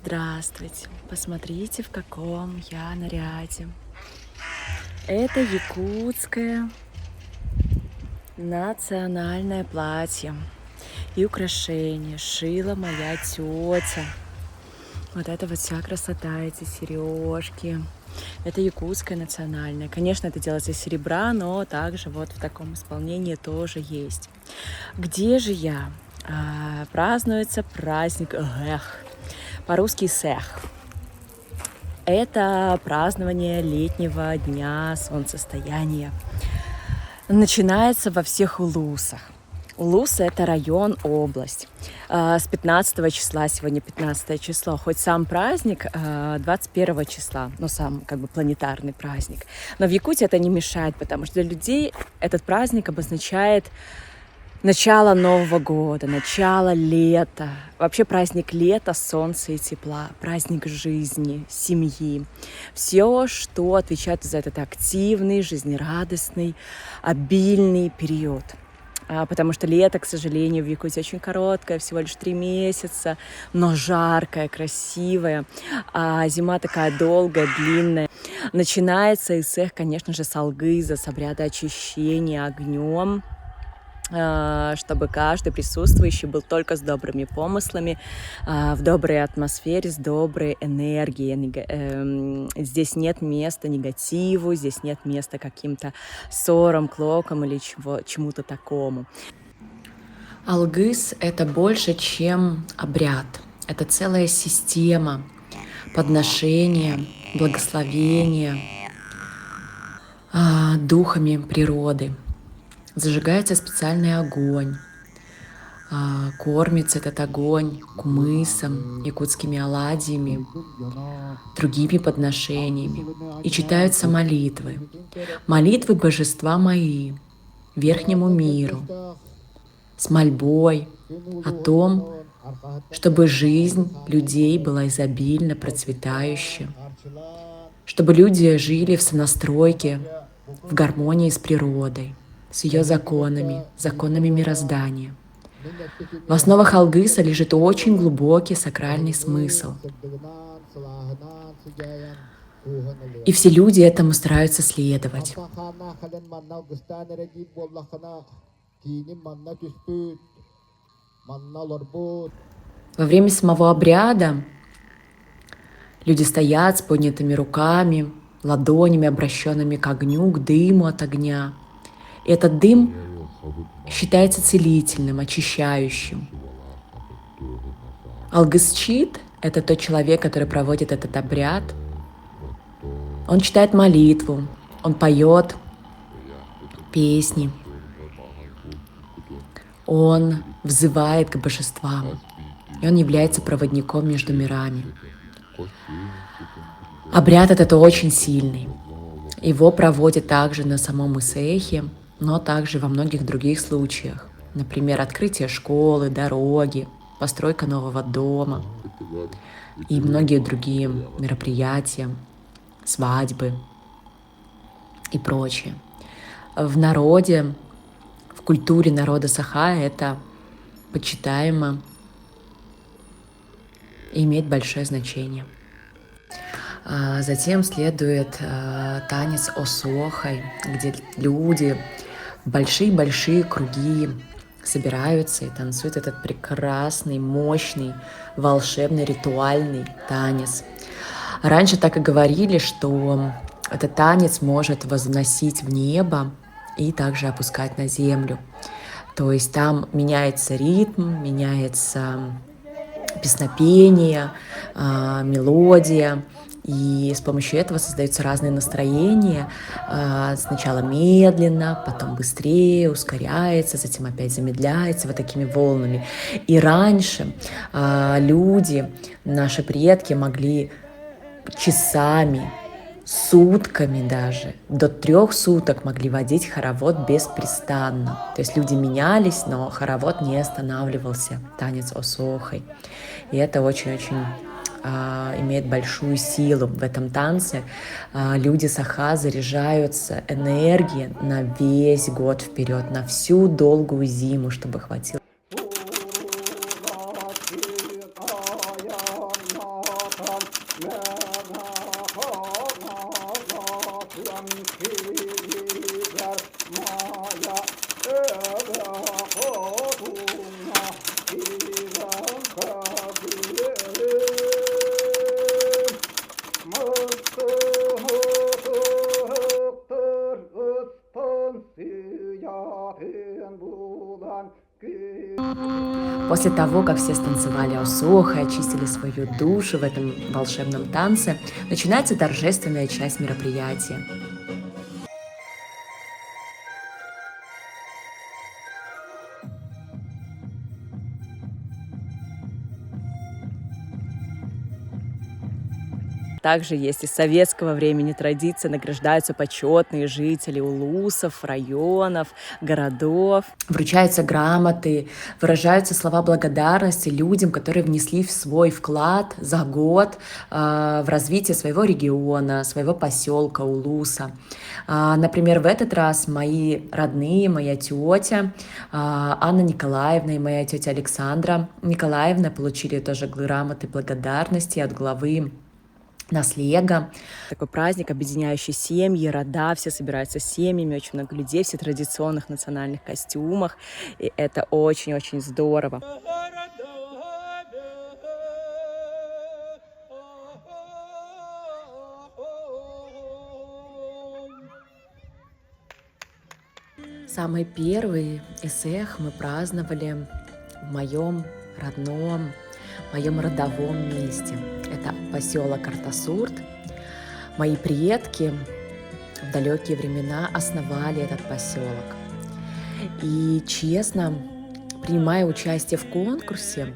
Здравствуйте! Посмотрите, в каком я наряде. Это якутское национальное платье и украшения. Шила моя тетя. Вот это вот вся красота, эти сережки. Это якутское национальное. Конечно, это делается из серебра, но также вот в таком исполнении тоже есть. Где же я? Празднуется праздник по-русски сэх. Это празднование летнего дня солнцестояния. Начинается во всех улусах. Улусы — это район, область. С 15 числа, сегодня 15 число, хоть сам праздник 21 числа, сам планетарный праздник. Но в Якутии это не мешает, потому что для людей этот праздник обозначает начало Нового года, начало лета. Вообще праздник лета, солнца и тепла, праздник жизни, семьи. Все, что отвечает за этот активный, жизнерадостный, обильный период. Потому что лето, к сожалению, в Якутии очень короткое, всего лишь 3 месяца, но жаркое, красивое. А зима такая долгая, длинная. Начинается исэх, конечно же, с алгыза, с обряда очищения огнем, чтобы каждый присутствующий был только с добрыми помыслами, в доброй атмосфере, с доброй энергией. Здесь нет места негативу, здесь нет места каким-то ссорам, клокам или чему-то такому. Алгыз — это больше, чем обряд. Это целая система подношения, благословения духами природы. Зажигается специальный огонь, кормится этот огонь кумысом, якутскими оладьями, другими подношениями. И читаются молитвы. Молитвы божества мои, верхнему миру, с мольбой о том, чтобы жизнь людей была изобильно процветающая, чтобы люди жили в сонастройке, в гармонии с природой, с ее законами, законами мироздания. В основах алгыза лежит очень глубокий сакральный смысл. И все люди этому стараются следовать. Во время самого обряда люди стоят с поднятыми руками, ладонями, обращенными к огню, к дыму от огня. И этот дым считается целительным, очищающим. Алгызчит — это тот человек, который проводит этот обряд. Он читает молитву, он поет песни, он взывает к божествам, и он является проводником между мирами. Обряд этот очень сильный. Его проводят также на самом исэхе, но также во многих других случаях. Например, открытие школы, дороги, постройка нового дома и многие другие мероприятия, свадьбы и прочее. В народе, в культуре народа Саха это почитаемо и имеет большое значение. Затем следует танец осохай, где люди в большие-большие круги собираются и танцуют этот прекрасный, мощный, волшебный, ритуальный танец. Раньше так и говорили, что этот танец может возносить в небо и также опускать на землю. То есть там меняется ритм, меняется песнопение, мелодия. И с помощью этого создаются разные настроения. Сначала медленно, потом быстрее, ускоряется, затем опять замедляется вот такими волнами. И раньше люди, наши предки, могли часами, сутками даже, до 3 суток могли водить хоровод беспрестанно. То есть люди менялись, но хоровод не останавливался, танец осохай. И это очень-очень имеет большую силу в этом танце. Люди Саха заряжаются энергией на весь год вперед, на всю долгую зиму, чтобы хватило. После того, как все станцевали осох и очистили свою душу в этом волшебном танце, начинается торжественная часть мероприятия. Также есть из советского времени традиция, награждаются почетные жители улусов, районов, городов. Вручаются грамоты, выражаются слова благодарности людям, которые внесли в свой вклад за год в развитие своего региона, своего поселка, улуса. Например, в этот раз мои родные, моя тетя Анна Николаевна и моя тетя Александра Николаевна получили тоже грамоты благодарности от главы Наслега. Такой праздник, объединяющий семьи, рода, все собираются семьями, очень много людей, все в традиционных национальных костюмах, и это очень-очень здорово. Самый первый эсэх мы праздновали в моем родном, моем родовом месте. Это поселок Артасурт. Мои предки в далекие времена основали этот поселок. И честно, принимая участие в конкурсе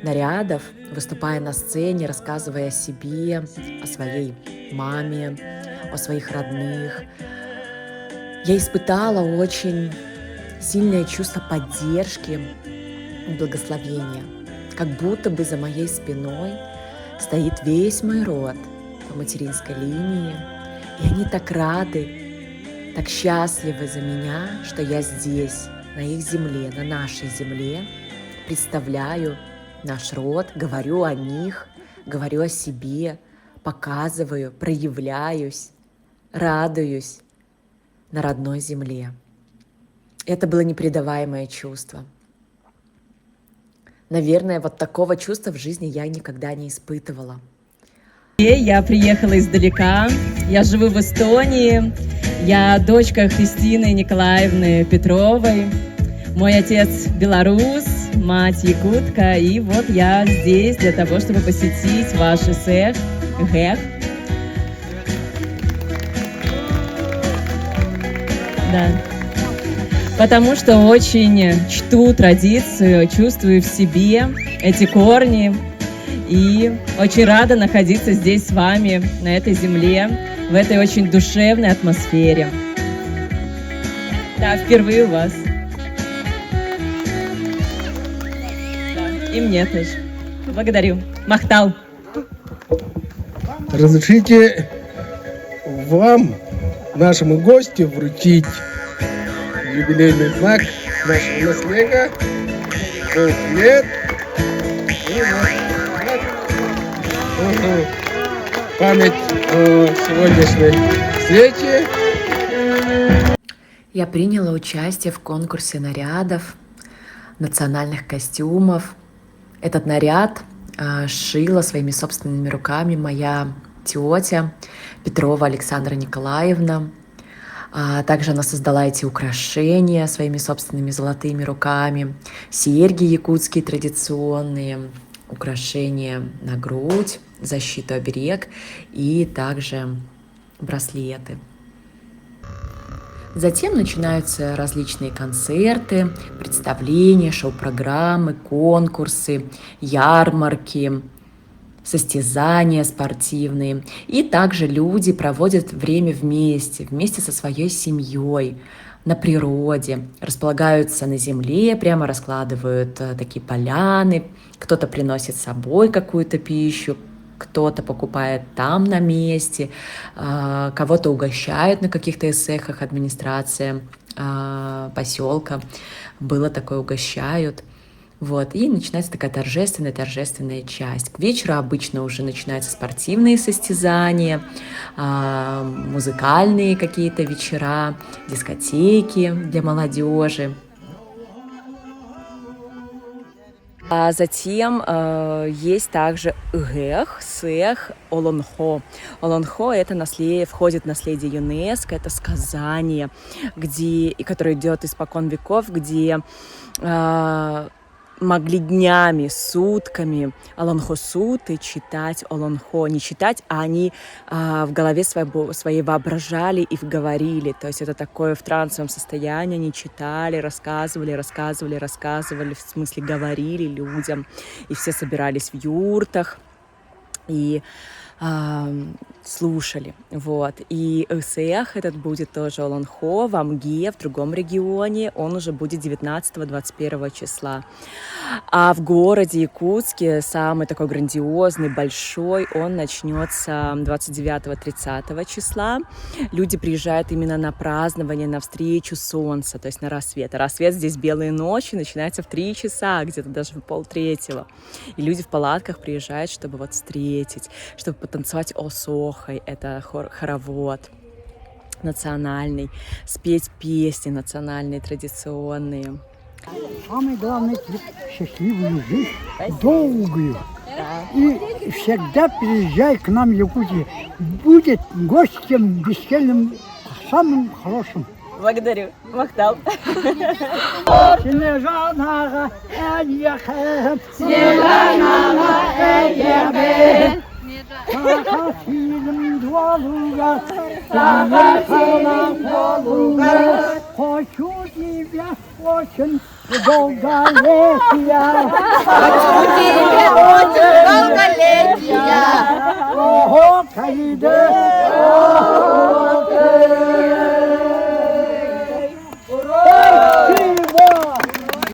нарядов, выступая на сцене, рассказывая о себе, о своей маме, о своих родных, я испытала очень сильное чувство поддержки и благословения. Как будто бы за моей спиной стоит весь мой род по материнской линии, и они так рады, так счастливы за меня, что я здесь, на их земле, на нашей земле, представляю наш род, говорю о них, говорю о себе, показываю, проявляюсь, радуюсь на родной земле. Это было непередаваемое чувство. Наверное, вот такого чувства в жизни я никогда не испытывала. Я приехала издалека, я живу в Эстонии, я дочка Христины Николаевны Петровой, мой отец белорус, мать якутка, и вот я здесь для того, чтобы посетить ваш эсэх, ГЭХ. Да. Потому что очень чту традицию, чувствую в себе эти корни и очень рада находиться здесь с вами, на этой земле, в этой очень душевной атмосфере. Да, впервые у вас. Да, и мне тоже. Благодарю. Махтал. Разрешите вам, нашему гостю, вручить юбилейный знак нашего наследия. 40 лет. Память о сегодняшней встрече. Я приняла участие в конкурсе нарядов, национальных костюмов. Этот наряд шила своими собственными руками моя тетя Петрова Александра Николаевна. Также она создала эти украшения своими собственными золотыми руками, серьги якутские традиционные, украшения на грудь, защиту, оберег и также браслеты. Затем начинаются различные концерты, представления, шоу-программы, конкурсы, ярмарки, состязания спортивные. И также люди проводят время вместе со своей семьей, на природе, располагаются на земле, прямо раскладывают такие поляны, кто-то приносит с собой какую-то пищу, кто-то покупает там на месте, кого-то угощают на каких-то эсэхах, администрация поселка, было такое, угощают. Вот, и начинается такая торжественная часть. К вечеру обычно уже начинаются спортивные состязания, музыкальные какие-то вечера, дискотеки для молодежи. А затем есть также ГЭХ, СЭХ, Олонхо. Олонхо — это входит в наследие ЮНЕСКО, это сказание, которое идет испокон веков, где могли днями, сутками олонхо-суты читать олонхо. Не читать, а они в голове своей воображали и говорили. То есть это такое в трансовом состоянии. Они читали, рассказывали, в смысле говорили людям. И все собирались в юртах и слушали, вот. И СЭХ этот будет тоже Олонхо, в Амге, в другом регионе, он уже будет 19-21 числа. А в городе Якутске самый такой грандиозный, большой, он начнется 29-30 числа. Люди приезжают именно на празднование, на встречу солнца, то есть на рассвет. А рассвет здесь белые ночи начинается в 3 часа, где-то даже в 2:30. И люди в палатках приезжают, чтобы вот встретить, чтобы потанцевать осохой, это хоровод национальный, спеть песни национальные, традиционные. Самое главное — счастливую жизнь, долгую. И всегда приезжай к нам в Якутию. Будет гостем весельным, самым хорошим. Благодарю. Махтал. Хочу тебя очень долголетия. Хочу тебя очень